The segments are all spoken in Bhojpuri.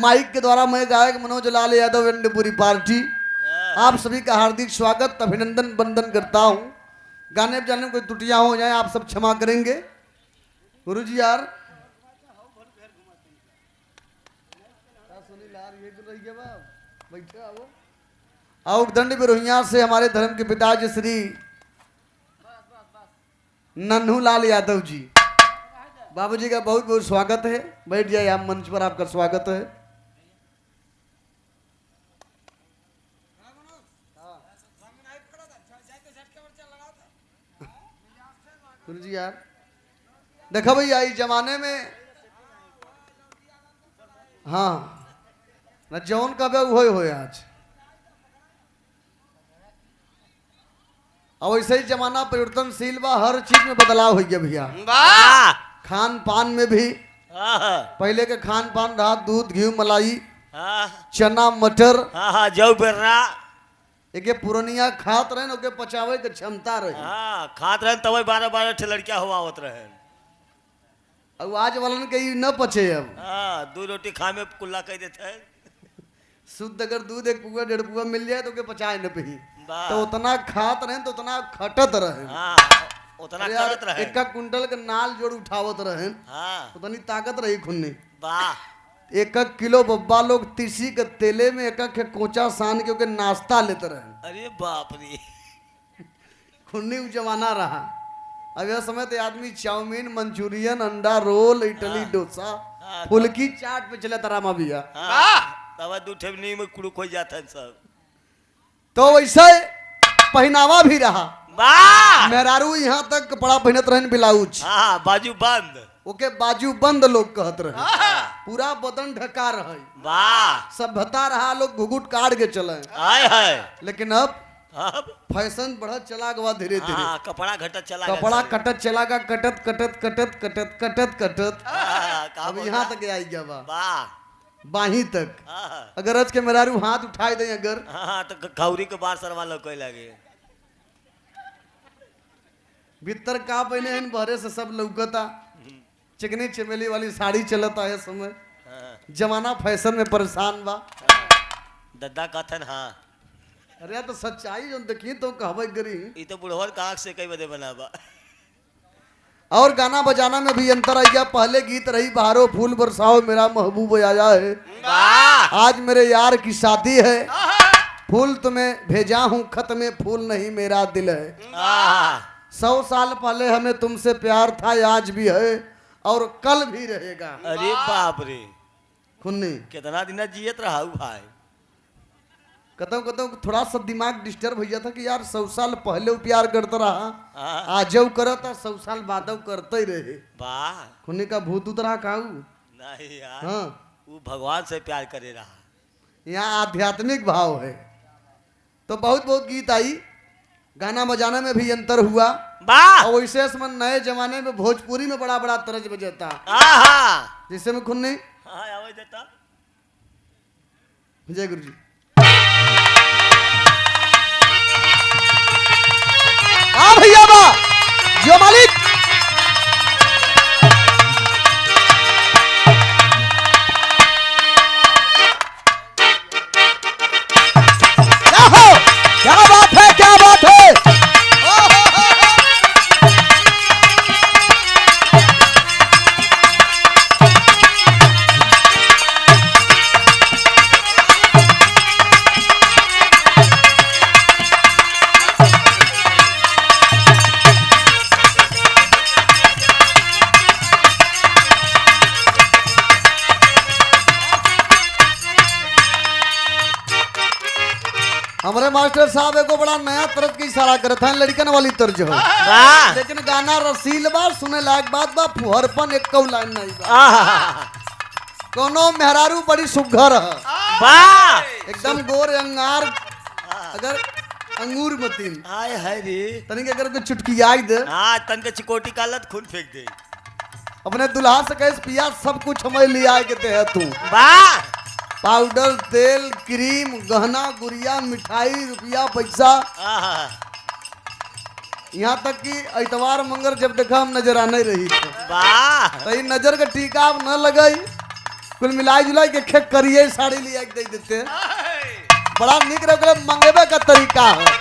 माइक के द्वारा मैं गायक Manoj Lal Yadav and puri party आप सभी का हार्दिक स्वागत अभिनंदन वंदन करता हूँ। गाने बजाने में कोई त्रुटियां हो जाए आप सब क्षमा करेंगे। गुरुजी यार आओ दंड बिरोहिया से हमारे धर्म के पिताजी श्री नन्हू लाल यादव जी बाबूजी का बहुत बहुत स्वागत है। बैठ जाइए आप मंच पर, आपका स्वागत है। गुरुजी यार देखो भैया इस जमाने में हाँ न जौन का वो आज और वैसे ही जमाना परिवर्तनशील बा, हर चीज में बदलाव हो गया भैया। खान पान में भी पहले के खान पान रहा दूध घी मलाई चना मटर जौ बेरना एक पुरनिया खात रहे ओके पचावे के क्षमता रहे। खात रहे तब 12-12 ठे लड़कियां हुआ होत रहे। अब आज वालन के न पचे अब 2 रोटी खा में कुल्ला कह देते हैं। शुद्ध अगर दूध 1 पुआ 1.5 पुआ मिल जाए तो के पचाए न पही तो उतना खात रहे तो उतना खटत रहे। उतना करत रहे। 1 कुंटल के नाल जोड़ उठावत रहे उतनी ताकत रही खुन्नी। 1 किलो बब्बा लोग तीसी के तेले में 1 कोचा सान के नाश्ता लेते रहे। अरे बाप रे खुन्नी जमाना रहा। अब यह समय तो आदमी चाउमीन मंचूरियन अंडा रोल इडली डोसा फुल्की चाट पे चले तरामा भैया तब 2 ठेवनी में कुड़ुक हो जाता है सब। तो वैसे पहनावा भी रहा। मेहरारू यहाँ तक कपड़ा पहनत रहन ब्लाउज बाजू बंद ओके बाजू बंद लोग कहत रहे। पूरा बदन ढका रहे। सभ्यता रहा लोग घुघुट काट के चले। लेकिन अब फैशन बढ़त चला गवा धीरे धीरे। कपड़ा घटत चला कपड़ा कटत चला गा कटत कटत कटत कटत कटत कटत अब यहाँ तक आई गया बा बाही तक। अगर आज के मेहरारू हाथ उठाए दे अगर तो खौरी के बार सरवा लोग लगे भीतर का पहने हैं बहरे से सब लौकता। चिकनी चमेली वाली साड़ी चलता है समय। जमाना फैशन में परेशान बा दद्दा कथन। अरे तो सच्चाई जो देखी तो कहबे करी ये तो बुढ़वर का आँख से कई बदे बनाबा। और गाना बजाना में भी अंतर आ गया। पहले गीत रही बहारो फूल बरसाओ मेरा महबूब आया है। आज मेरे यार की शादी है फूल तुम्हें भेजा हूँ खत में फूल नहीं मेरा दिल है। 100 साल पहले हमें तुमसे प्यार था आज भी है और कल भी रहेगा। अरे बाप रे खुन्नी कितना दिन जियत रहा भाई। कतम कतम थोड़ा सा दिमाग डिस्टर्ब हो गया था कि यार 100 साल पहले वो प्यार करता रहा आज करता 100 साल बाद करते ही रहे। खुन्नी का भूत उतरा काऊ नहीं यार। वो भगवान से प्यार करे रहा। यहाँ आध्यात्मिक भाव है। तो बहुत बहुत गीत आई। गाना बजाना में भी अंतर हुआ और वैसे में नए जमाने में भोजपुरी में बड़ा बड़ा तरज बजता जिससे में खुन्नी जय गुरु जी। भैया बा जो मालिक क्या बात है क्या बात है। हमारे मास्टर साहब को बड़ा नया तर्ज की इशारा करते हैं लड़कन वाली तर्ज हो लेकिन गाना रसील बा सुने लायक बात बा फुहरपन एक लाइन नहीं बा। कोनो मेहरारू बड़ी सुघर है एकदम गोर अंगार अगर अंगूर मतीन हाय हाय रे तनिक अगर को चुटकी आई दे तन के चिकोटी कालत खून फेंक दे। अपने दुल्हा से कहे पिया सब कुछ हमें ले आए के ते तू पाउडर तेल क्रीम गहना गुड़िया मिठाई रुपया पैसा यहाँ तक कि इतवार मंगर जब देखा हम नजर आने रही थे तो नजर का टीका अब न लगाई कुल मिलाई जुलाई के खे करिए साड़ी लिया के दे देते बड़ा निक रहे मंगेबे का तरीका है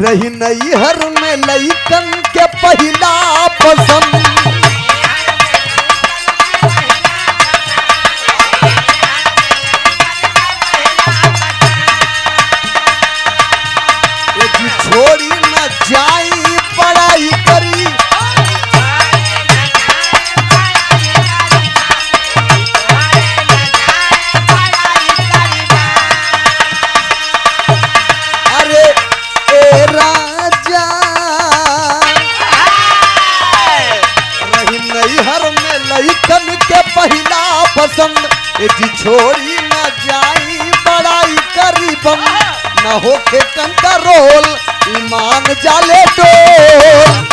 रही नई हर में लइकन के पहला पसंद छोड़ी न जाई पढ़ाई करी अरे ए राजा रही नैहर में लइकन के पहला पसंद जी छोड़ी न जाई पढ़ाई करी बम न होके कंट्रोल ईमान जाले डोल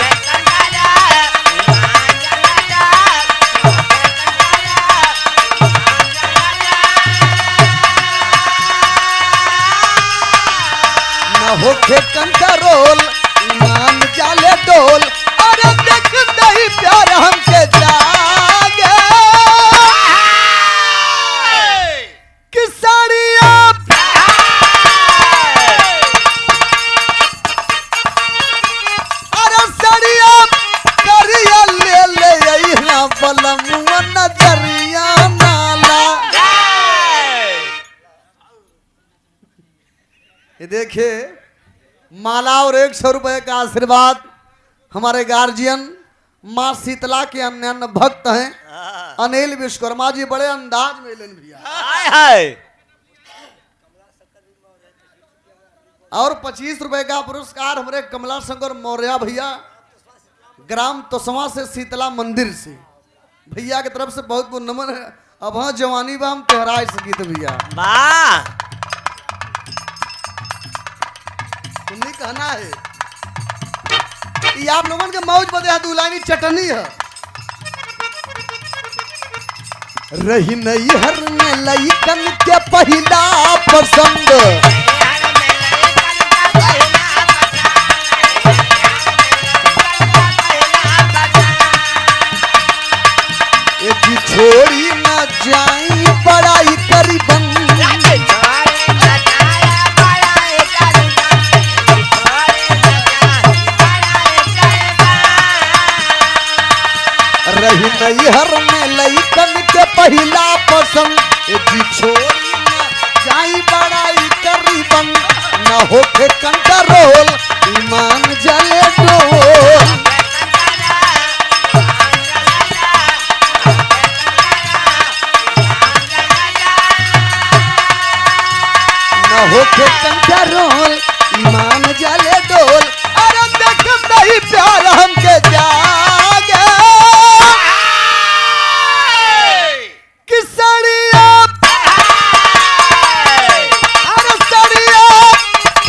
न होके कंट्रोल ईमान जाले डोल अरे देख नहीं प्यार हमके जागे कि साड़िया नजरिया नाला ये देखिए माला और 100 रुपए का आशीर्वाद हमारे गार्जियन माँ शीतला के अन्य भक्त हैं अनिल विश्वकर्मा जी बड़े अंदाज में लेन भैया और 25 रुपए का पुरस्कार हमारे कमला शंकर मौर्य भैया ग्राम तोसवा से शीतला मंदिर से भैया की तरफ से बहुत बहुत नमन है अब हाँ जवानी बा हम तोहराए संगीत भैया तुम्हें कहना है ये आप लोगों के मौज बदे दुलानी चटनी है रही नई हर में लइकन के पहला पसंद छोड़ी न जाई पढ़ाई करी बंद रही नैहर में लइकन के पहला पसंद जी छोड़ी न जाई पढ़ाई करी बंद न होके कंट्रोल ईमान जले डोल होके कंट्रोल ईमान जले डोल अरे देख नहीं प्यार हमके जागे कि सड़िया अरे सड़िया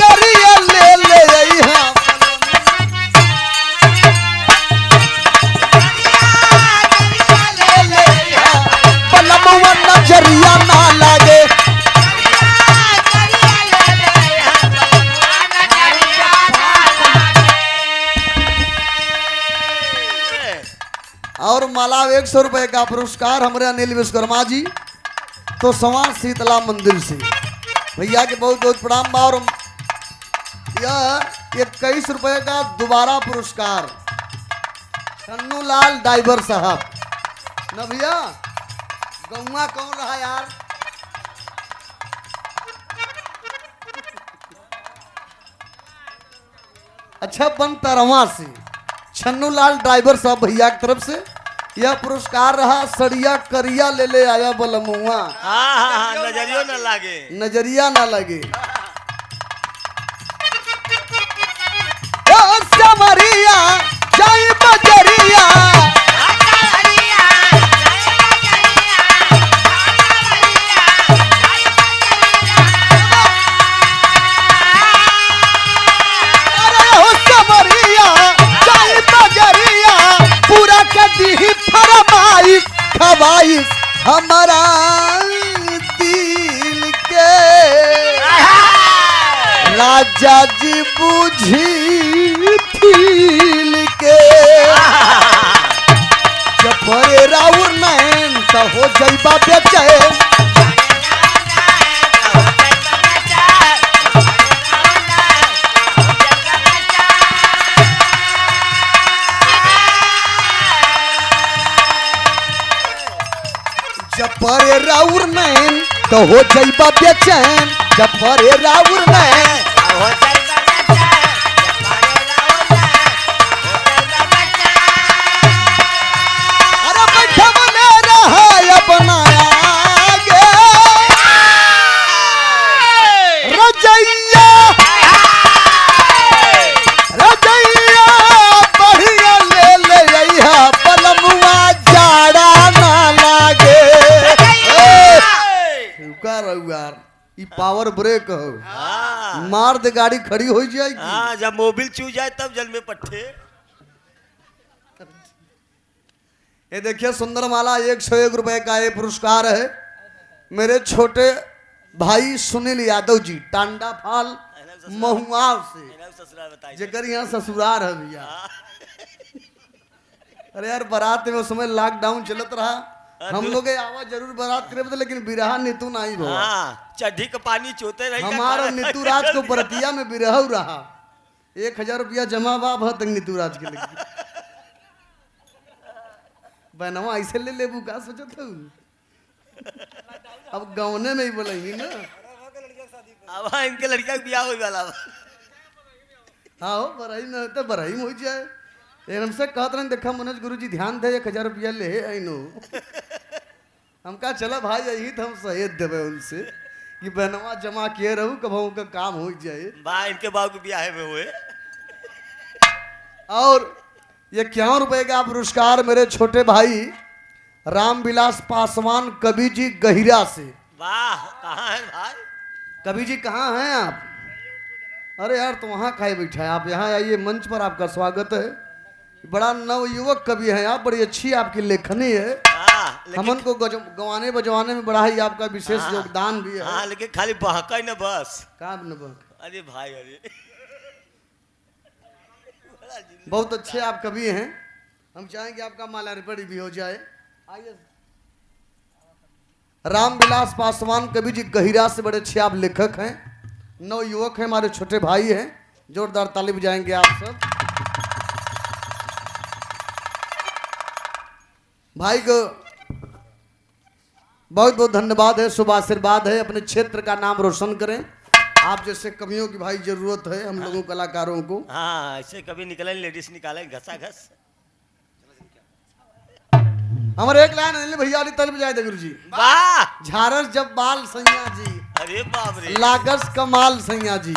करिया ले ले यहाँ पलमुआ नजरिया ना लागे और माला 100 रुपए का पुरस्कार हमारे अनिल विश्वकर्मा जी तो सवार शीतला मंदिर से भैया के बहुत बहुत प्रणाम बा और यह 21 रुपए का दोबारा पुरस्कार छन्नू लाल ड्राइवर साहब न भैया गौवा कौन रहा यार अच्छा बनतरवा से छन्नू लाल ड्राइवर साहब भैया की तरफ से यह पुरस्कार रहा सड़िया करिया ले ले आया बलमुआ नजरिया ना लगे नजरिया ना लगे समरिया जाई बजरिया खवाई हमारा दिल के राजा जी बुझी दिल के जब भरे राउर नैन तो हो जइबा बेचैन। जब भरे राउर नैन तो हो जइबा बेचैन। जब भरे राउर नैन अरे बैठवले रहा अपना आगे रजैया रजैया बढ़िया ले ले अइहा पलमुआ जाड़ा ना लागे। रुका रहुआर ई पावर ब्रेक हो हाँ मार दे गाड़ी खड़ी हो जाएगी। हाँ, जब मोबिल छू जाए तब जल में पट्टे। ये देखिए सुंदरमाला 101 रुपए का ये पुरस्कार है मेरे छोटे भाई सुनील यादव जी टांडा फाल महुआ से ससुराल बताइए। जेकर यहाँ ससुराल है भैया। अरे यार बारात में उस समय लॉकडाउन चलत रहा हम लोग आवाज जरूर बारात करे लेकिन बिरहा नीतू नहीं भो। हाँ, चड्ढी का पानी चोते रही हमारा नीतू राज को बरतिया में बिरहू रहा 1000 रुपया जमा बा तक नीतू राज के लिए बनवा ऐसे ले लेबू का सोचत हूँ अब गाँवने में ही बोलेंगी ना। अब इनके लड़का का ब्याह हो वाला बा। हाँ हो बराई में तो बराई में हो जाए लेकिन हमसे कहत रहे देखा मनोज गुरु जी ध्यान दे 1000 रुपया ले आइनो हम कहा चला भाई यही तो हम सहेज देवे उनसे कि बनवा जमा किए रहू कब का काम हो जाए। बा इनके बाबू के ब्याह में हुए। और ये 51 रुपए का पुरस्कार मेरे छोटे भाई रामविलास पासवान कवि जी गहिरा से। वाह, कहाँ है भाई? कवि जी कहाँ हैं आप? अरे यार तो वहाँ खाए बैठा है आप यहाँ आइए मंच पर आपका स्वागत है। बड़ा नवयुवक कवि हैं आप बड़ी अच्छी आपकी लेखनी है। हाँ, हमन को गवाने बजवाने में बड़ा ही आपका विशेष योगदान भी है। हाँ, लेकिन खाली बहका ही न बस। का न बक। अरे भाई अरे बहुत अच्छे आप कवि हैं हम चाहेंगे आपका माल्यार्पण भी हो जाए। आइए रामविलास पासवान कवि जी गहिरा से बड़े अच्छे आप लेखक हैं नवयुवक हैं हमारे छोटे भाई हैं जोरदार ताली बजाएंगे आप सब। भाई को बहुत बहुत धन्यवाद है शुभ आशीर्वाद है अपने क्षेत्र का नाम रोशन करें। आप जैसे कवियों की भाई जरूरत है हम लोगों कलाकारों को। हाँ, ऐसे कभी निकले लेडीज निकाले घसा घस। हमारे एक लाइन अनिल भैया वाली तरफ जाए थे गुरु जी। वाह, झारस जब बाल सैया जी अरे बाप रे, लागस कमाल सैया जी।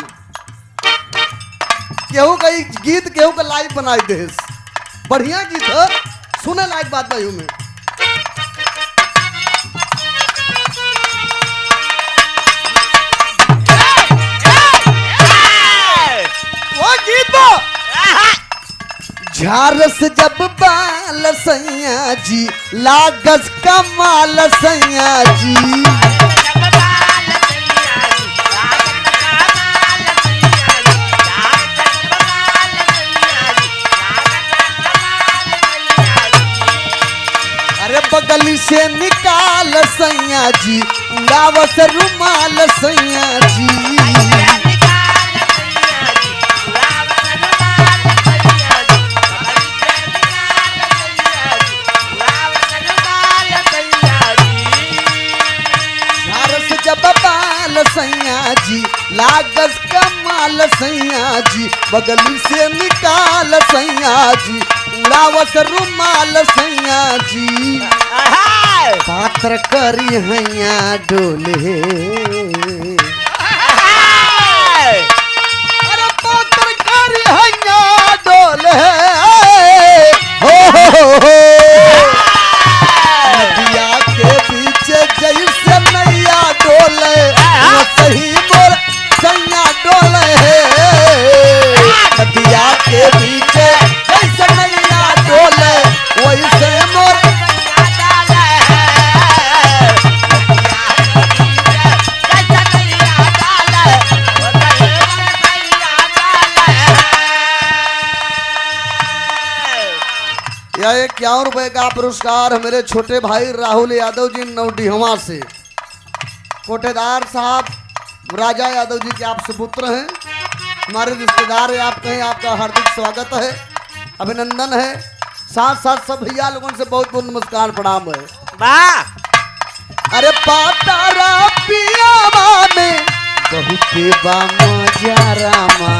केहू का गीत केहू का लाइव बनाई दे बढ़िया गीत है सुने लायक बात भाई में। वो गीत झारस जब बाल सैया जी लागस कमाल सैया जी। अरे बगली से निकाल सैया जी उड़ावस रुमाल सैया जी। सैया जी लागस कमाल सैया जी बगली से निकाल सैया जी उड़ावस रुमाल सैया जी। पात्र करी हैया डोले अरे पात्र करी हैया डोले हो नदिया के पीछे जैसे नैया डोले सही मोर सैया डोले नदिया के पीछे जैसे नैया डोले वैसे मोर 51 रुपए का पुरस्कार मेरे छोटे भाई राहुल यादव जी नवडिहवा से। कोटेदार साहब राजा यादव जी के आप सुपुत्र हैं, हमारे रिश्तेदार हैं, आप कहें आपका हार्दिक स्वागत है, अभिनंदन है। साथ साथ सब भैया लोगों से बहुत बहुत नमस्कार प्रणाम है। वाह अरे पातारा पियावा में बहुते बा मजा रामा,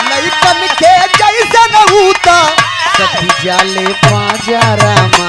लइकन के जैसन हूता सखी जाले पाजा रामा।